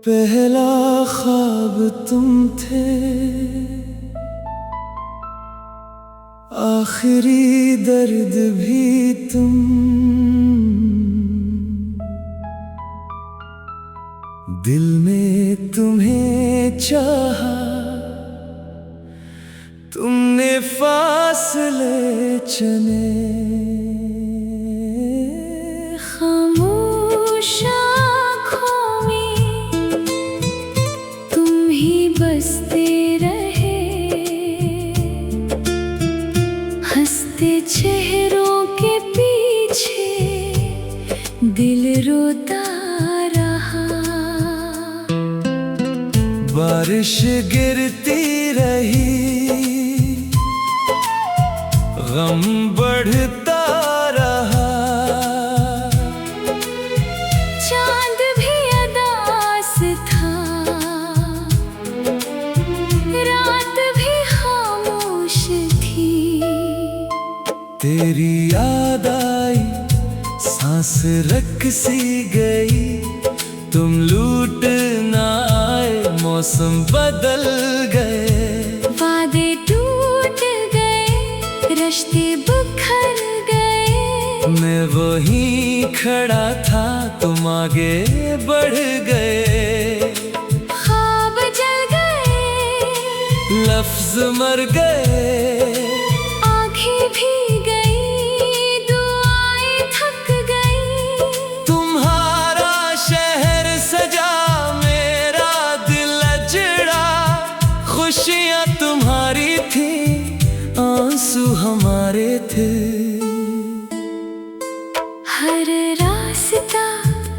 पहला ख्वाब तुम थे, आखिरी दर्द भी तुम। दिल में तुम्हें चाहा, तुमने फासले चुने। खामोश आँखों में तुम ही बसते रहे, हंसते चेहरों के पीछे दिल रोता रहा। बारिश गिरती रही, गम बढ़ता रहा। चांद भी अदास था, रात भी खामोश थी। तेरी याद आई, सांस रख सी गई। तुम लूट ना आए, मौसम बदल गए। वादे टूट गए, रिश्ते बिखर गए। मैं वहीं खड़ा था, तुम आगे बढ़ गए। ख्वाब जल गए, लफ्ज मर गए। आँखें भी गई, दुआएं थक गई। तुम्हारा शहर सजा, मेरा दिल अजड़ा। खुशियाँ तुम्हारी थी, आंसू हमारे थे। हर रास्ता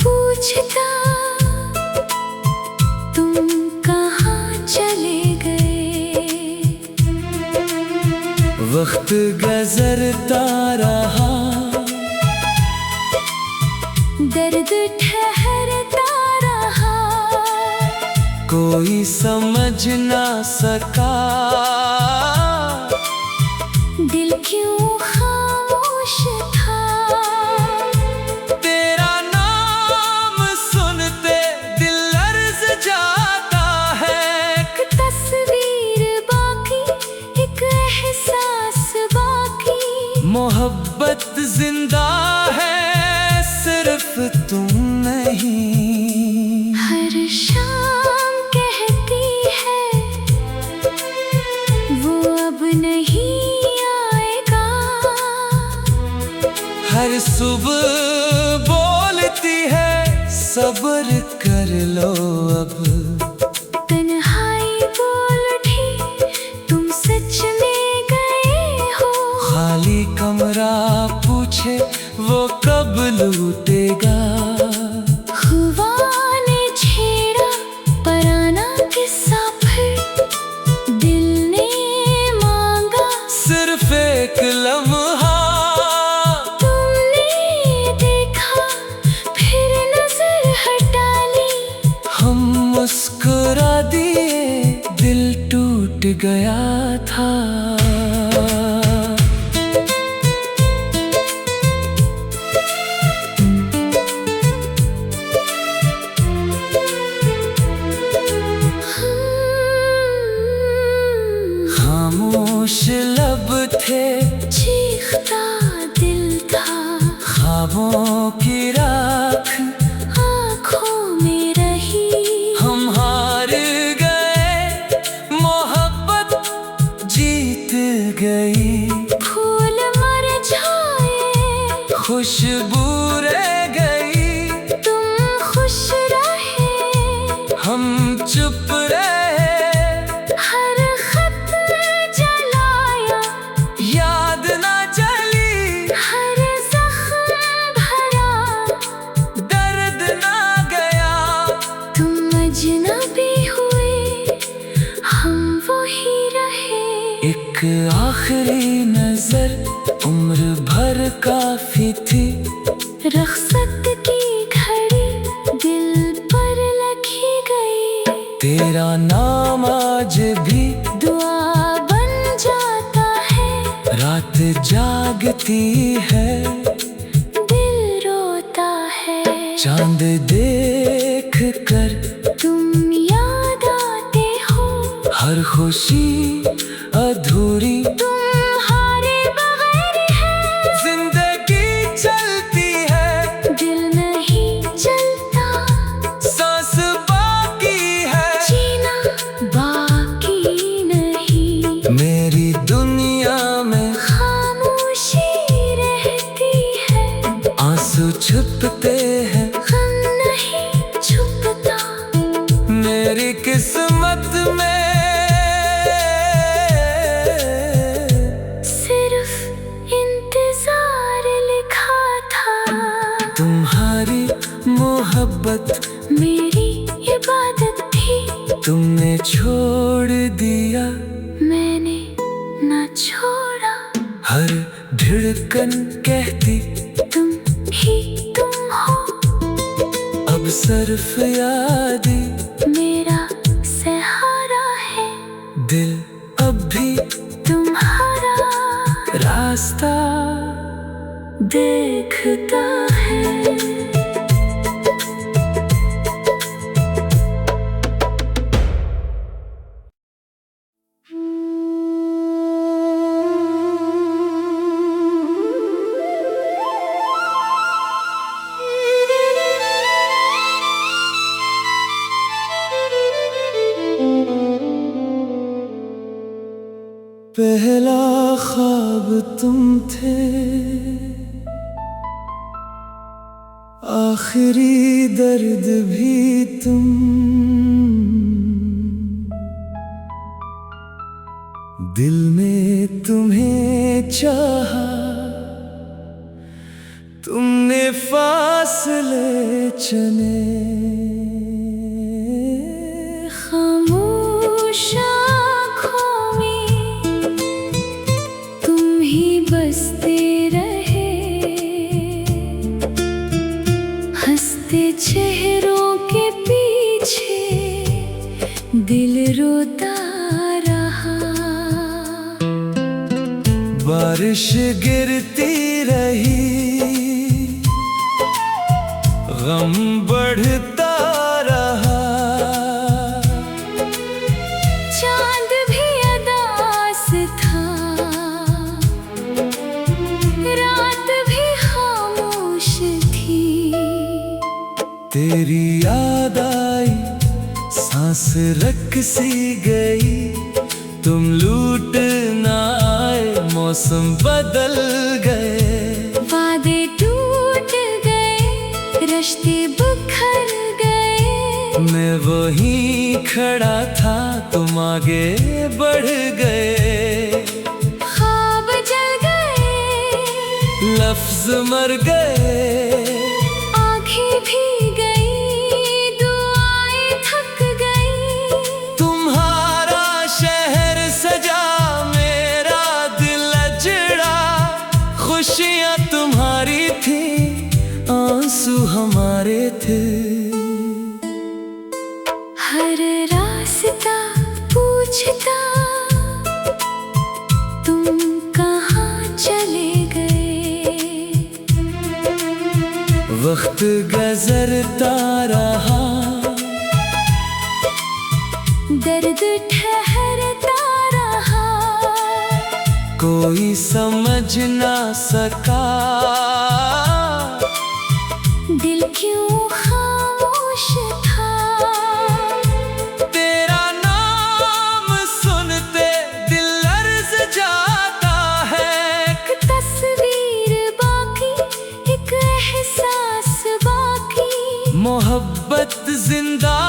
पूछता, तुम कहाँ चले गए। वक्त गुजरता रहा, दर्द ठहरता रहा। कोई समझ ना सका, दिल क्यों खामोश था। तेरा नाम सुनते दिल लर्ज़ जाता है। एक तस्वीर बाकी, एक एहसास बाकी। मोहब्बत जिंदा है, सिर्फ तुम नहीं। हर शाम कहती है, वो अब नहीं आएगा। हर सुबह बोलती है, सब्र कर लो अब। तन्हाई बोल उठी, तुम सच में गए हो। खाली कमरा पूछे, वो कब लूटेगा। हुआ ने छेड़ा पराना किस्सा, फिर दिल ने मांगा सिर्फ एक लम्हा। तुमने देखा, फिर नजर हटा ली। हम मुस्कुरा दिए, दिल टूट गया था। खामोश लब थे, चीखता दिल था। ख्वाबों की राख आँखों में रही। हम हार गए, मोहब्बत जीत गई। फूल मुरझाए, खुशबू रह गई। तुम खुश रहे, हम चुप रहे। हर खत जलाया, याद ना चली, हर जख्म भरा। दर्द ना गया। तुम अजनबी हुए, हम वही रहे। एक आखिरी नजर उम्र भर काफी थी। रख्सत की घड़ी दिल पर लगी गई। तेरा नाम आज भी दुआ बन जाता है। रात जागती है, दिल रोता है। चांद देख कर तुम हर खुशी अधूरी तुम्हारे बगैर है। जिंदगी चलती है, दिल नहीं चलता, सांस बाकी है, जीना बाकी नहीं। मेरी दुनिया में खामोशी रहती है, आंसू छुपते हैं, गम नहीं छुपता। मेरी किस्मत में सिर्फ इंतजार लिखा था। तुम्हारी मोहब्बत मेरी इबादत थी, तुमने छोड़ दिया, मैंने ना छोड़ा। हर धड़कन कहती तुम ही तुम हो, अब सिर्फ यादें, मेरा सहारा है। दिल अब भी तुम्हारा रास्ता देखता है। पहला ख्वाब तुम थे, आखिरी दर्द भी तुम, दिल ने तुम्हें चाहा, तुमने फासले चुने। खामोश आँखों में तुम ही बसते रहे, हंसते चेहरों के पीछे दिल रोता रहा। बारिश गिरती रही, गम बढ़ता रहा, चांद भी अदास था, रात भी खामोश थी। तेरी याद आई, सांस रख सी गई, तुम लूट ना आए, मौसम बदल गए, वादे टूट गए, रिश्ते बिखर गए। मैं वहीं खड़ा था, तुम आगे बढ़ गए, ख्वाब जल गए, लफ्ज मर गए, आंखें भी गई, दुआएं थक गई। तुम्हारा शहर सजा, मेरा दिल अजड़ा, खुशियाँ तुम्हारी थी, आंसू हमारे थे। हर रास्ता पूछता, तुम कहाँ चले गए। वक्त गुजरता रहा, दर्द ठहरता रहा, कोई समझ ना सका, दिल क्यों खामोश था। तेरा नाम सुनते दिल लर्ज जाता है, एक तस्वीर बाकी, एक एहसास बाकी। मोहब्बत जिंदा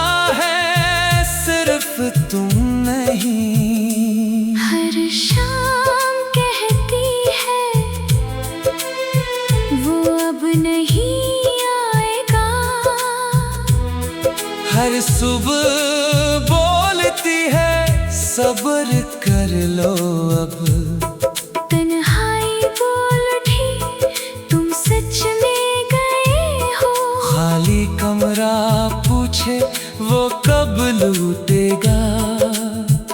है, सिर्फ तुम नहीं। हर शाम कहती है, वो अब नहीं आएगा। हर सुबह बोलती है, सब्र कर लो अब। तन्हाई बोल उठी, तुम सच में गए हो। खाली कमरा पूछे, वो कब लूटेगा।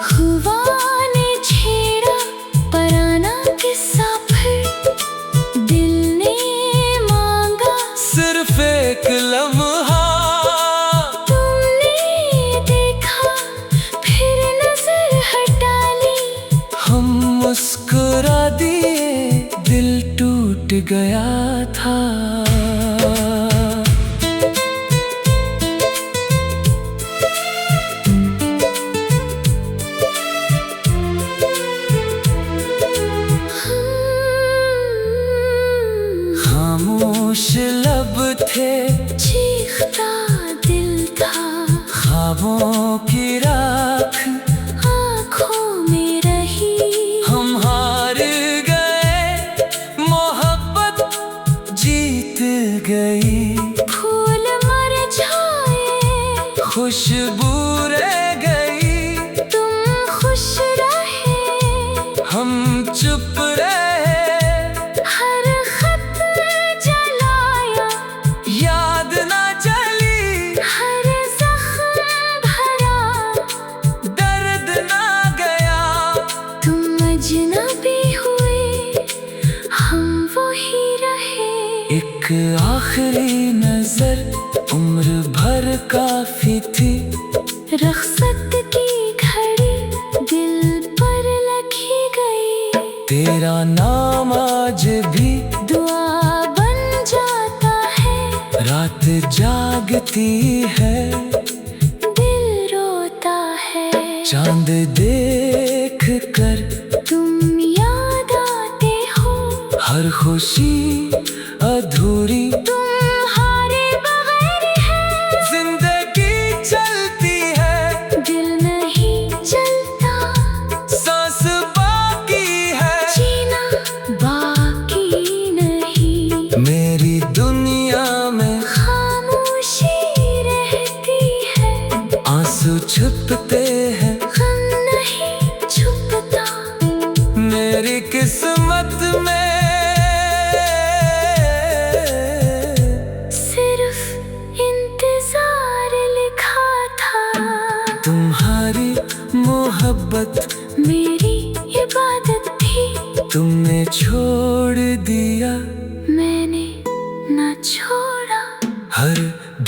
हुआ ने छेड़ा पराना किस्सा, फिर दिल ने मांगा सिर्फ एक लम्हा। तुमने देखा, फिर नजर गया था। खामोश लब थे, चीखता दिल था, ख्वाबों की राख आँखों में रही। हम हार गए, मोहब्बत जीत गई। फूल मुरझाए, खुशबू रह गई, तुम खुश रहे, हम चुप रहे। हर खत जलाया, याद ना चली, हर जख्म भरा, दर्द ना गया। तुम अजनबी हुए, हम वही रहे। एक आखिरी नजर उम्र भर काफी थी। रख्सत की घड़ी दिल पर लिखी गई। तेरा नाम आज भी दुआ बन जाता है, रात जागती है, दिल रोता है। चांद देख कर तुम याद आते हो, हर खुशी अधूरी। तुम्हारे बगैर है, जिंदगी चलती है, दिल नहीं चलता, सांस बाकी है, जीना बाकी नहीं। मेरी दुनिया में खामोशी रहती है, आंसू छुपते हैं, गम नहीं छुपता। मेरी किस्मत में सिर्फ इंतजार लिखा था, तुम्हारी मोहब्बत मेरी इबादत थी। तुमने छोड़ दिया, मैंने ना छोड़ा, हर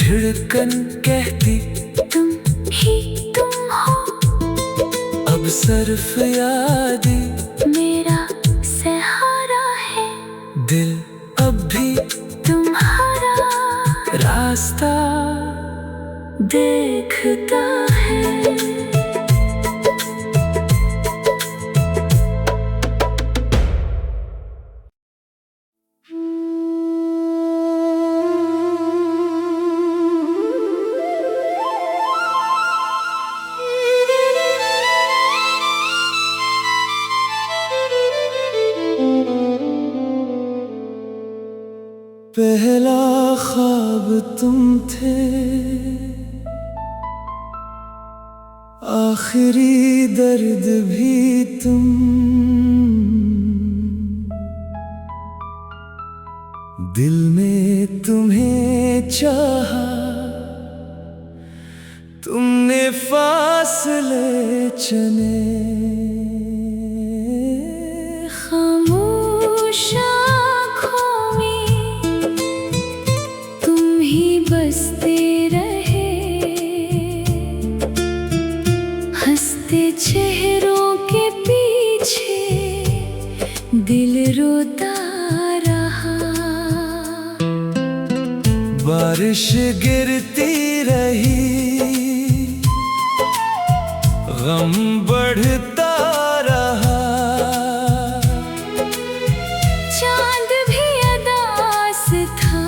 धड़कन कहती तुम ही तुम हो। अब सिर्फ याद मेरा सहारा है, दिल अब भी तुम्हारा रास्ता देखता है। पहला ख्वाब तुम थे, आखिरी दर्द भी तुम। दिल में तुम्हें चाहा, तुमने फासले चने। खामोश आँखों में तुम ही बसते रहे, हंसते चेहरों के पीछे दिल रोता रहा। बारिश गिरती रही, गम बढ़ता रहा। चांद भी अदास था,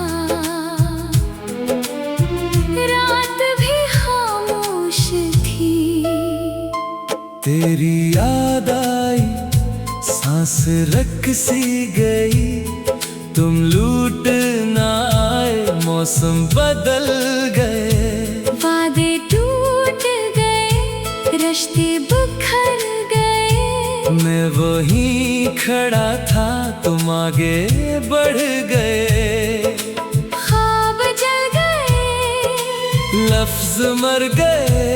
रात भी खामोश थी। तेरी याद आई, सांस रक सी गई। तुम लूट ना आए, मौसम बदल गए। वादे टूट गए, रिश्ते बिखर गए। मैं वहीं खड़ा था, तुम आगे बढ़ गए। ख्वाब जल गए, लफ्ज मर गए,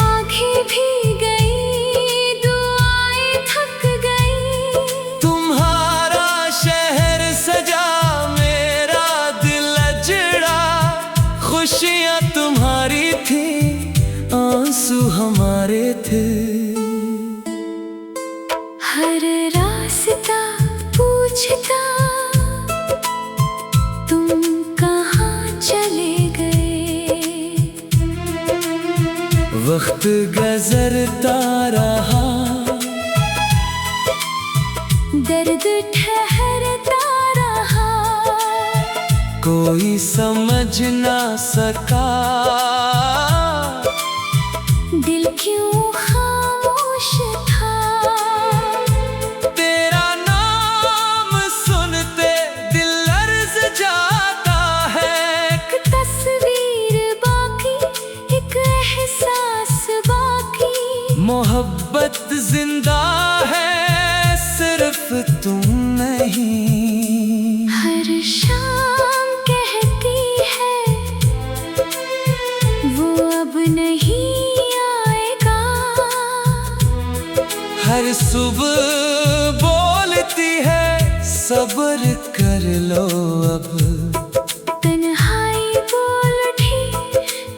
आँखें भी गई, दुआएं थक गई। तुम्हारा शहर सजा, मेरा दिल अजड़ा। खुशियाँ तुम्हारी थी, आंसू हमारे थे। हर रास्ता पूछता वक्त गुजरता रहा, दर्द ठहरता रहा, कोई समझ ना सका दिल क्यों खामोश था। तेरा नाम सुनते दिल लर्ज़ जाता है। एक तस्वीर बाकी, एक एहसास बाकी, मोहब्बत जिंदा है सिर्फ तुम नहीं। हर शाम कहती है वो अब नहीं आएगा, हर सुबह बोलती है सब्र कर लो अब। तन्हाई बोल उठी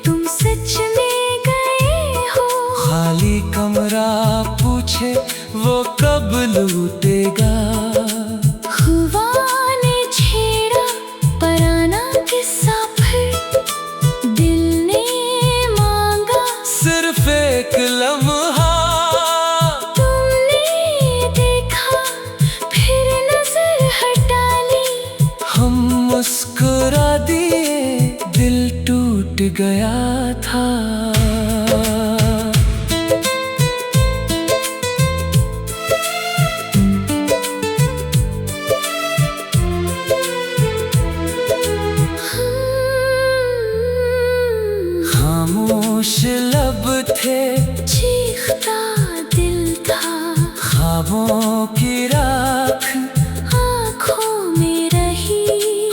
तुम सच में गए हो, खाली कमरा पूछे वो कब लूटेगा। हुआ ने छेड़ा पराना किस्सा, फिर दिल ने मांगा सिर्फ एक लम्हा, तुमने देखा फिर नजर हटा ली। हम मुस्कुरा दिए दिल टूट गया था। खामोश लब थे, चीखता दिल था, ख्वाबों की राख आँखों में रही।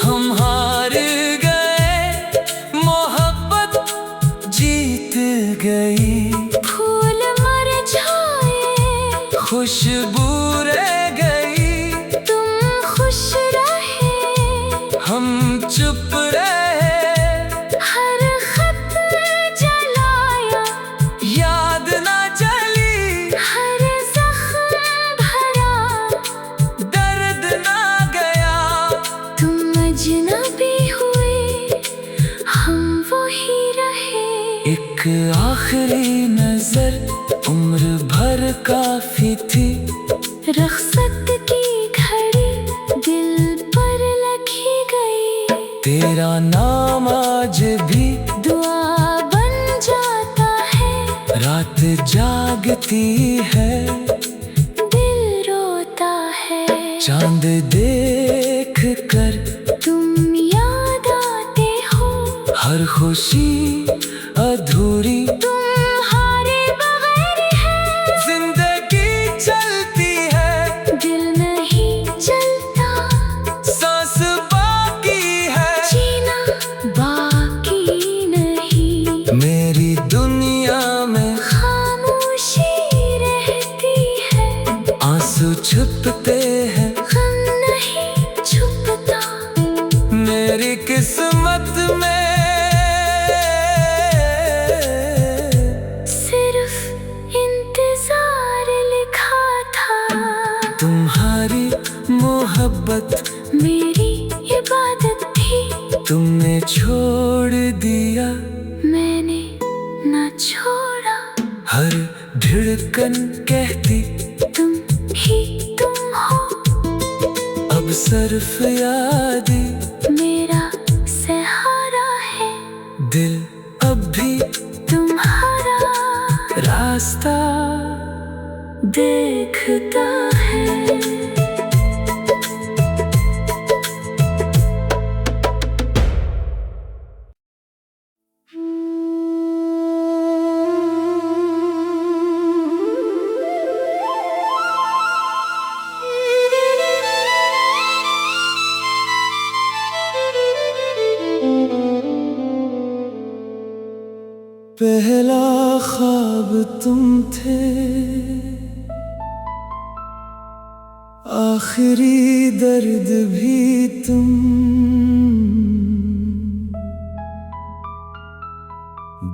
हम हार गए, मोहब्बत जीत गई। फूल मर जाए, खुशबू रह गई, तुम खुश रहे, हम चुप रहे। हर खत जलाया, याद ना चली, हर जख्म भरा, दर्द ना गया। तुम अजनबी हुए, हम वही रहे। एक आखिरी नजर उम्र भर काफी थी, रख्सत की घड़ी दिल पर लगी गई। तेरा नाम आज भी दुआ बन जाता है, रात जागती है, दिल रोता है। चांद देख कर तुम याद आते हो, हर खुशी अधूरी, तुम्हारे बगैर है। जिंदगी चलती है, दिल नहीं चलता, सांस बाकी है, जीना बाकी नहीं। मेरी दुनिया में खामोशी रहती है, आंसू छुपते हैं, गम नहीं छुपता। मेरी किस्मत में सिर्फ इंतजार लिखा था, तुम्हारी मोहब्बत मेरी इबादत थी। तुमने छोड़ दिया, मैंने ना छोड़ा, हर धड़कन कहती तुम ही तुम हो। अब सिर्फ याद मेरा सहारा है, दिल अब भी तुम्हारा रास्ता देखता है। पहला ख्वाब तुम थे, आखिरी दर्द भी तुम,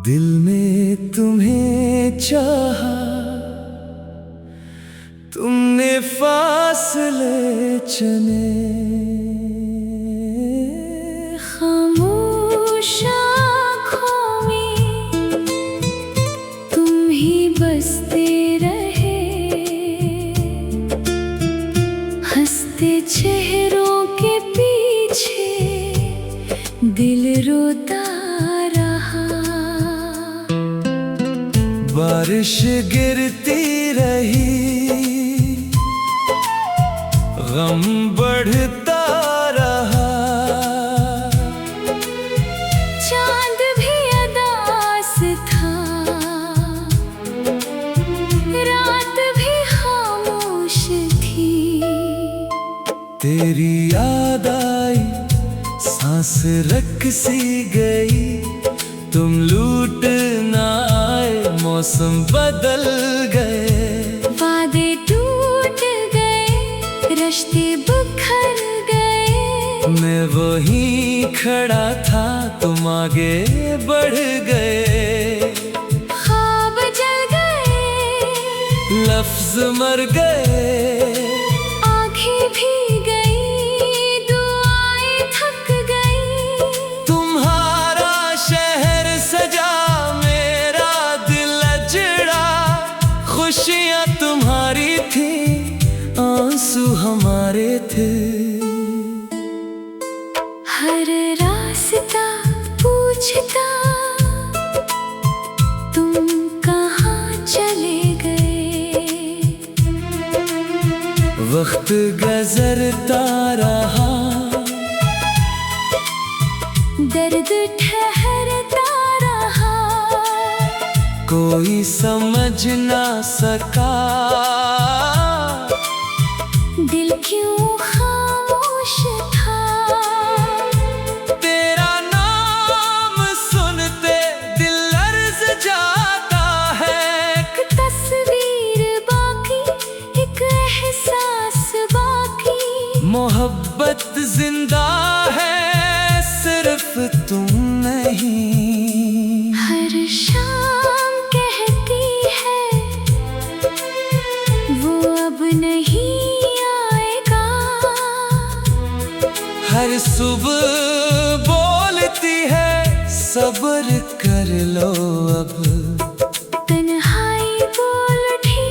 दिल ने तुम्हें चाहा, तुमने फासले चुने। खामोश आँखों में तुम बारिश गिरती रही, गम बढ़ता रहा। चांद भी अदास था, रात भी खामोश थी। तेरी याद आई, सांस रख सी गई। तुम लूट ना आए, मौसम बदल गए। वादे टूट गए, रिश्ते बिखर गए। मैं वहीं खड़ा था, तुम आगे बढ़ गए। ख्वाब जल गए, लफ्ज मर गए। आँखें भी गई, दुआएं थक गई। तुम्हारा शहर सजा, मेरा दिल अजड़ा। खुशियाँ तुम्हारी थी, आंसू हमारे थे। हर रास्ता पूछता, तुम कहाँ चले गए। वक्त गुजरता रहा, दर्द ठहरता रहा। कोई समझ ना सका। दिल क्यों खामोश था। तेरा नाम सुनते दिल लर्ज जाता है। एक तस्वीर बाकी, एक एहसास बाकी। मोहब्बत जिंदा है, सिर्फ तुम नहीं। हर शाम कहती है, वो अब नहीं आएगा। हर सुबह बोलती है, सब्र कर लो अब। तन्हाई बोल उठी,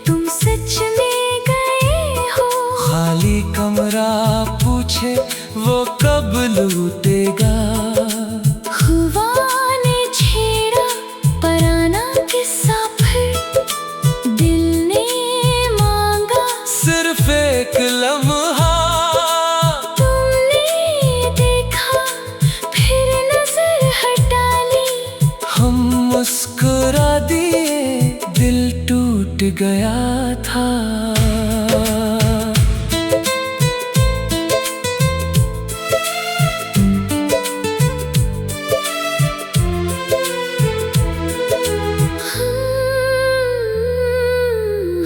तुम सच में गए हो। खाली कमरा पूछे, वो कब लूटेगा। हुआ ने छेड़ा पराना किस्सा, फिर दिल ने मांगा सिर्फ एक लम्हा। तुमने देखा, फिर नजर हटा ली। हम मुस्कुरा दिए, दिल टूट गया था।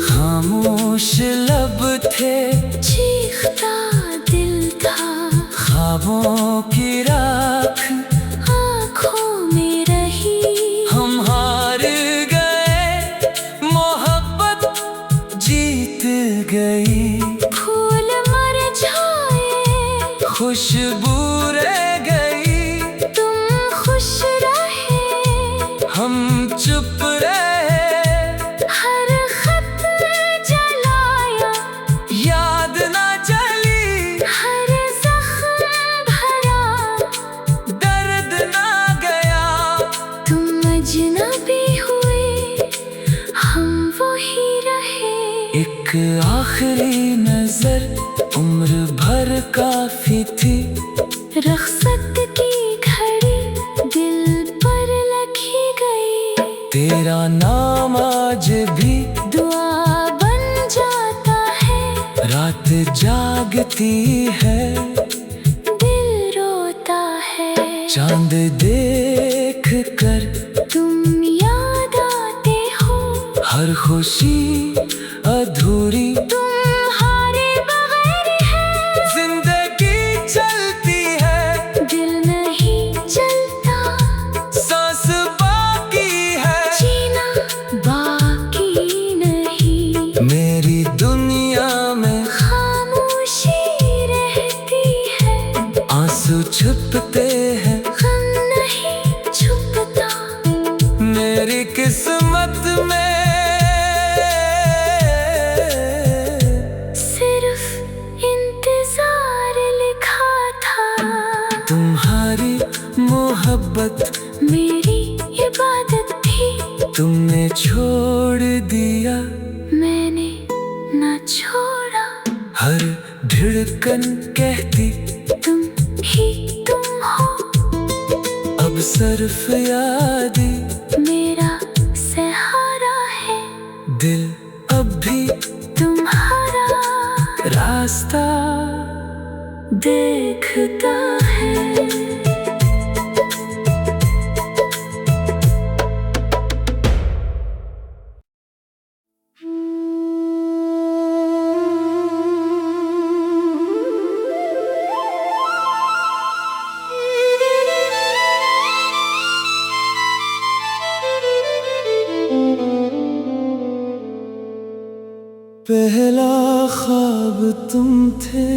खामोश लब थे, चीखता दिल था। ख्वाबों की राख आँखों में रही। हम हार गए, मोहब्बत जीत गई। फूल मर जाए, खुशबू रह गई। तुम खुश रहे, हम चुप रहे। हर खत जलाया, याद ना चली, हर जख्म भरा। दर्द ना गया। तुम अजनबी हुए, हम वही रहे। एक आखिरी नजर उम्र भर काफी थी। रख्सत की घड़ी दिल पर लगी गई। तेरा नाम आज भी दुआ बन जाता है। रात जागती है, दिल रोता है। चांद देख कर तुम याद आते हो। हर खुशी अधूरी तुम्हारे बगैर है। जिंदगी चलती है, दिल नहीं चलता। सांस बाकी है, जीना बाकी नहीं। मेरी दुनिया में खामोशी रहती है। आंसू छुपते हैं, गम नहीं छुपता। मेरी किस्मत में सिर्फ इंतजार लिखा था। तुम्हारी मोहब्बत मेरी इबादत थी। तुमने छोड़ दिया, मैंने ना छोड़ा। हर धड़कन कहती तुम ही तुम हो। अब सिर्फ याद मेरा सहारा है। दिल अब भी तुम्हारा रास्ता देखता है। पहला ख्वाब तुम थे,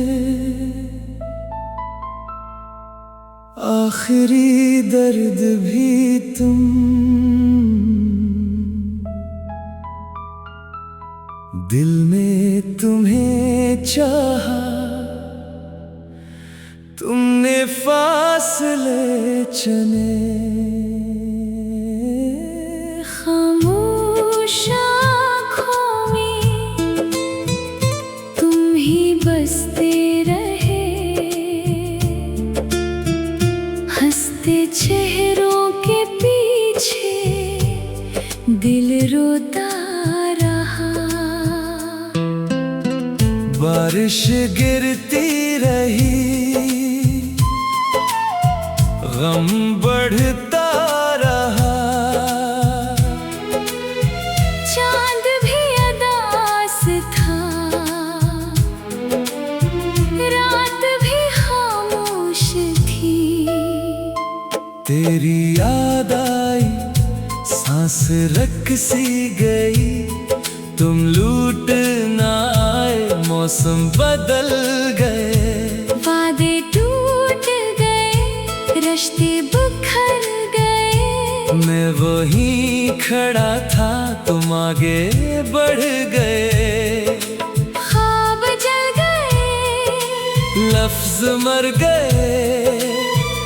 आखिरी दर्द भी तुम। दिल में तुम्हें चाहा, तुमने फासले चुने। खामोश आँखों में तुम ही बसते रहे, हंसते चेहरों के पीछे दिल रोता रहा। बारिश गिरती रही, गम बढ़ता रहा। चांद भी अदास था, रात भी खामोश थी। तेरी याद आई, सांस रख सी गई। तुम लूट ना आए, मौसम बदल गए। वादे टूट गए, रिश्ते बिखर गए। मैं वहीं खड़ा था, तुम आगे बढ़ गए। ख्वाब जल गए, लफ्ज मर गए।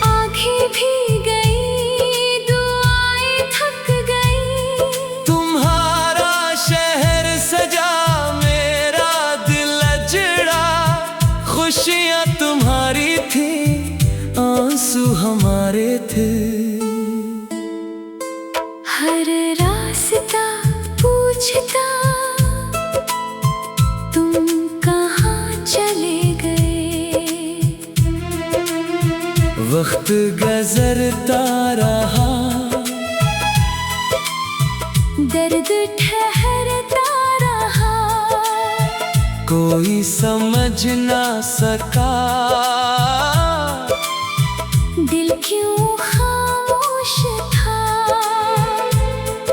आँखें भी गई, दुआएं थक गई। तुम्हारा शहर सजा, मेरा दिल अजड़ा। खुशियाँ तुम्हारी थी, आंसू हमारे थे। हर रास्ता पूछता, तुम कहाँ चले गए। वक्त गुजरता रहा, दर्द ठहरता रहा। कोई समझ ना सका। दिल क्यों खामोश था।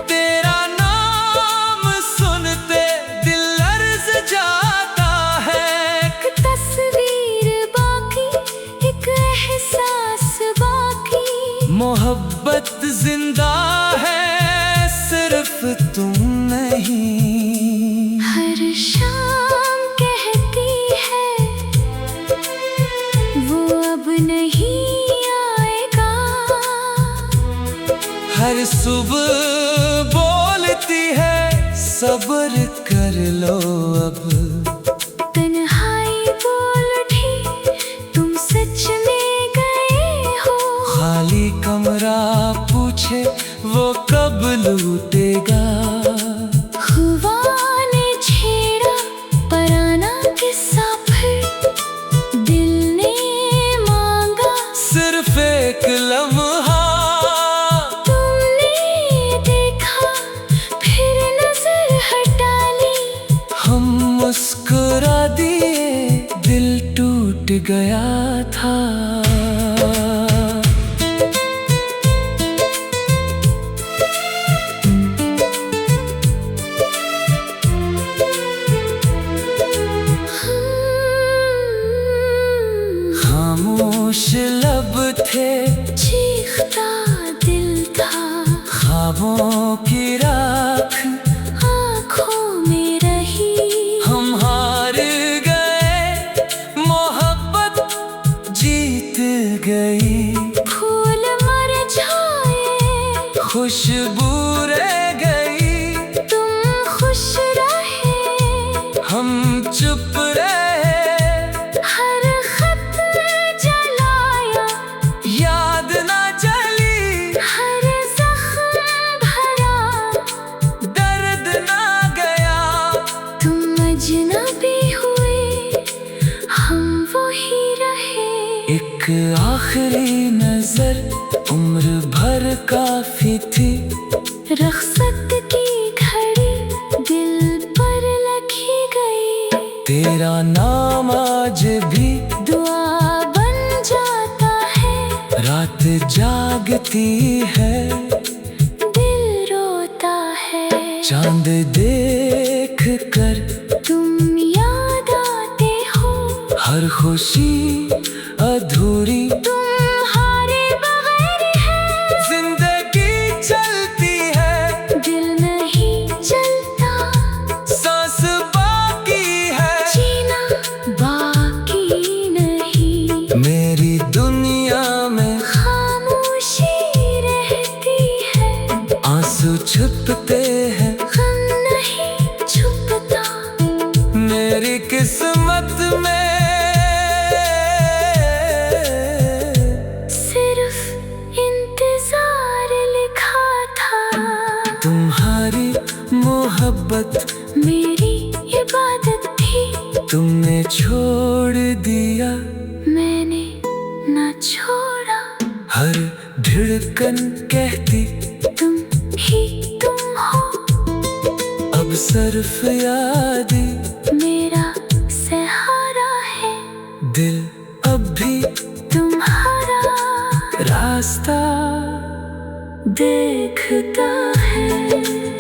तेरा नाम सुनते दिल लर्ज जाता है। एक तस्वीर बाकी, एक एहसास बाकी। मोहब्बत जिंदा है, सिर्फ तुम नहीं। हर शाम कहती है, वो अब नहीं आएगा। हर सुबह बोलती है, सब्र कर लो अब। तन्हाई बोल उठी, तुम सच में गए हो। खाली कमरा पूछे, वो कब लूटेगा। हुआ ने छेड़ा पराना किस्सा, फिर दिल ने मांगा सिर्फ एक लम्हा। तुमने देखा, फिर नजर हटा ली। हम मुस्कुरा दिए, दिल टूट गया था। खामोश लब थे, चीखता दिल था। ख्वाबों की राख आँखों में रही। हम हार गए, मोहब्बत जीत गई। फूल मर जाए, खुशबू रह गई। प्यार काफी थी। रख्सत की घड़ी दिल पर लगी गई। तेरा नाम आज भी दुआ बन जाता है। रात जागती है, दिल रोता है। चांद देख कर तुम याद आते हो। हर खुशी अधूरी तुम्हारे बगैर है। जिंदगी चलती है, दिल नहीं चलता। सांस बाकी है, जीना बाकी नहीं। मेरी दुनिया में खामोशी रहती है। आंसू छुपते हैं, गम नहीं छुपता। मेरी किस्मत में सिर्फ इंतजार लिखा था। तुम्हारी मोहब्बत मेरी इबादत थी। तुमने छोड़ दिया, मैंने ना छोड़ा। हर धड़कन कहती तुम ही तुम हो। अब सिर्फ याद मेरा सहारा है। दिल अब भी तुम्हारा रास्ता देखता है।